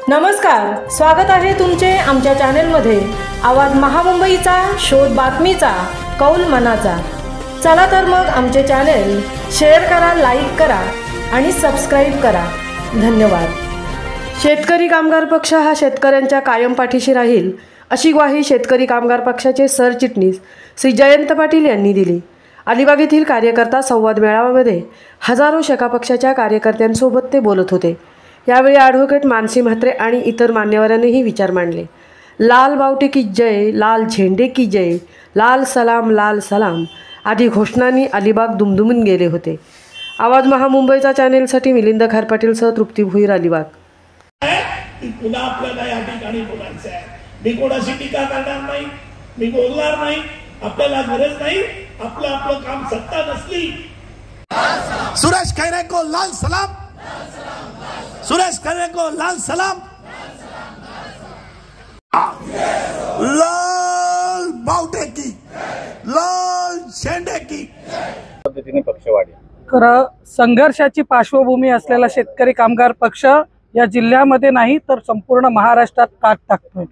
नमस्कार, स्वागत आहे तुमचे आमच्या चॅनेलमध्ये। आवाज महामुंबईचा, शोध बातमीचा, कौल मनाचा। चला तर मग आमचे चॅनेल शेअर करा, लाईक करा आणि सबस्क्राइब करा। धन्यवाद। शेतकरी कामगार पक्ष हा शेतकऱ्यांच्या कायम पाठीशी राहील अशी ग्वाही शेतकरी कामगार पक्षाचे सरचिटणीस श्री जयंत पाटील यांनी दिली। अलिबाग येथील कार्यकर्ता संवाद मेळाव्यामध्ये हजारो शेका पक्षाच्या कार्यकर्त्यांसोबत ते बोलत होते। यावेळी ॲडव्होकेट मानसी म्हात्रे आणि इतर मान्यवरांनीही विचार मांडले। लाल बावटे की जय, लाल झेंडे की जय, लाल सलाम आदी घोषणांनी अलिबाग दुमदुमून गेले होते। आवाज महामुंबईचा चॅनेलसाठी मिलिंद खारपाटीलसह तृप्ती भुईर, अलिबाग। पुन्हा आपल्याला या ठिकाणी बोलायचं आहे। मी कोणाशी टीका करणार नाही, मी बोलणार नाही, आपल्याला गरज नाही। आपलं काम सत्ता नसली। सुरेश खैरे को लाल सलाम, सुरेश खैरे को लाल सलाम, लाल बावटे की, लाल झेंडे की। पद्धतीने पक्षवाढी खरं संघर्षाची पार्श्वभूमी असलेला शेतकरी कामगार पक्ष या जिल्ह्यामध्ये नाही तर संपूर्ण महाराष्ट्रात काट टाकतोय।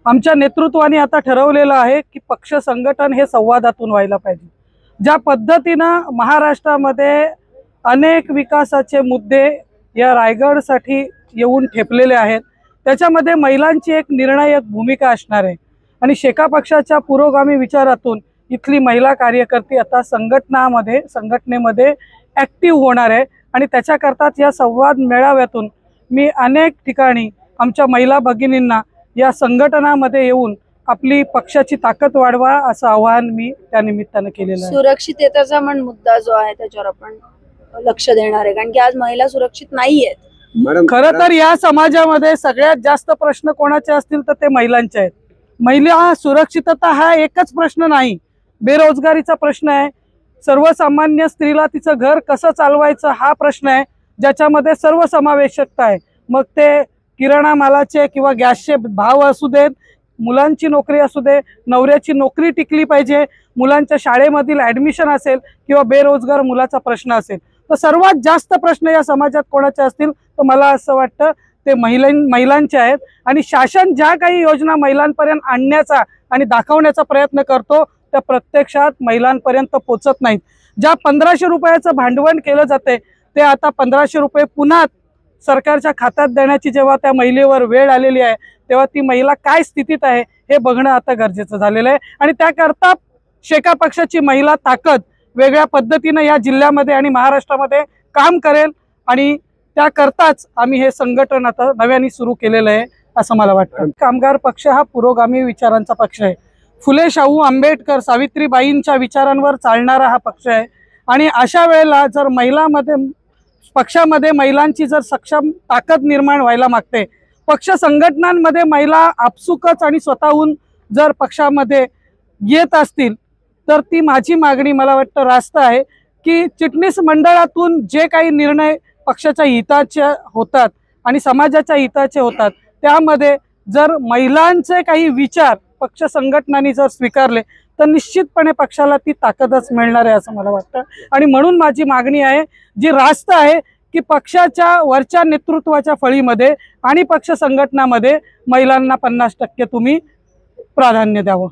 आमच्या नेतृत्वाने आता ठरवलेलं आहे की पक्ष संघटन हे संवादातून व्हायला पाहिजे। ज्या पद्धतीनं महाराष्ट्रामध्ये अनेक विकासाचे मुद्दे या रायगडसाठी येऊन ठेपलेले आहेत, त्याच्यामध्ये महिलांची एक निर्णायक भूमिका असणार आहे आणि शेका पक्षाच्या पुरोगामी विचारातून इथली महिला कार्यकर्ती आता संघटनेमध्ये ॲक्टिव्ह होणार आहे आणि त्याच्याकरताच या संवाद मेळाव्यातून मी अनेक ठिकाणी आमच्या महिला भगिनींना या संघटनामध्ये येऊन आपली पक्षाची ताकद वाढवा असं आवाहन मी त्या निमित्तानं केलेलं आहे। सुरक्षिततेचा मुद्दा जो आहे त्याच्यावर आपण लक्ष देणार आहे, कारण की आज महिला सुरक्षित नाहीयेत। खरं तर या समाजामध्ये सगळ्यात जास्त प्रश्न कोणाचे असतील तर ते महिलांचे आहेत। महिला सुरक्षितता हा एकच प्रश्न नाही, बेरोजगारीचा प्रश्न आहे, सर्वसामान्य स्त्रीला तिचं घर कसं चालवायचं हा प्रश्न आहे, ज्याच्यामध्ये सर्व समावेशकता आहे। मग ते किराणा मालाचे किंवा गॅसचे भाव असू देत, मुलांची नोकरी असू दे, नवऱ्याची नोकरी टिकली पाहिजे, मुलांच्या शाळेमधील ॲडमिशन असेल किंवा बेरोजगार मुलाचा प्रश्न असेल, तर सर्वात जास्त प्रश्न या समाजात कोणाचे असतील तर मला असं वाटतं ते महिलांचे आहेत। आणि शासन ज्या काही योजना महिलांपर्यंत आणण्याचा आणि दाखवण्याचा प्रयत्न करतो त्या प्रत्यक्षात महिलांपर्यंत पोचत नाहीत। ज्या 1500 रुपयाचं भांडवल केलं जाते ते आता 1500 रुपये पुन्हा सरकारच्या खात्यात देण्याची जेव्हा त्या महिलेवर वेळ आलेली आहे तेव्हा ती महिला काय स्थितीत आहे हे बघणं आता गरजेचं झालेलं आहे। आणि त्याकरता शेका पक्षाची महिला ताकद वेगळ्या पद्धतीनं या जिल्ह्यामध्ये आणि महाराष्ट्रामध्ये काम करेल आणि त्याकरताच आम्ही हे संघटन आता नव्याने सुरू केलेलं आहे असं मला वाटतं। कामगार पक्ष हा पुरोगामी विचारांचा पक्ष आहे। फुले शाहू आंबेडकर सावित्रीबाईंच्या विचारांवर चालणारा हा पक्ष आहे आणि अशा वेळेला जर पक्षामध्ये महिलांची जर सक्षम ताकद निर्माण व्हायला मागते, पक्ष संघटनांमध्ये महिला आपसुकच आणि स्वतःहून जर पक्षामध्ये येत असतील तर ती माझी मागणी मला वाटतं रास्त आहे की चिटणीस मंडळातून जे काही निर्णय पक्षाच्या हिताचे होतात आणि समाजाच्या हिताचे होतात त्यामध्ये जर महिलांचे काही विचार पक्ष संघटनांनी जर स्वीकारले तर निश्चितपणे पक्षाला ती ताकदच मिळणार आहे असं मला वाटतं। आणि म्हणून माझी मागणी आहे जी रास्त आहे की पक्षाच्या वरच्या नेतृत्वाच्या फळीमध्ये आणि पक्ष संघटनामध्ये महिलांना 50% तुम्ही प्राधान्य द्यावं।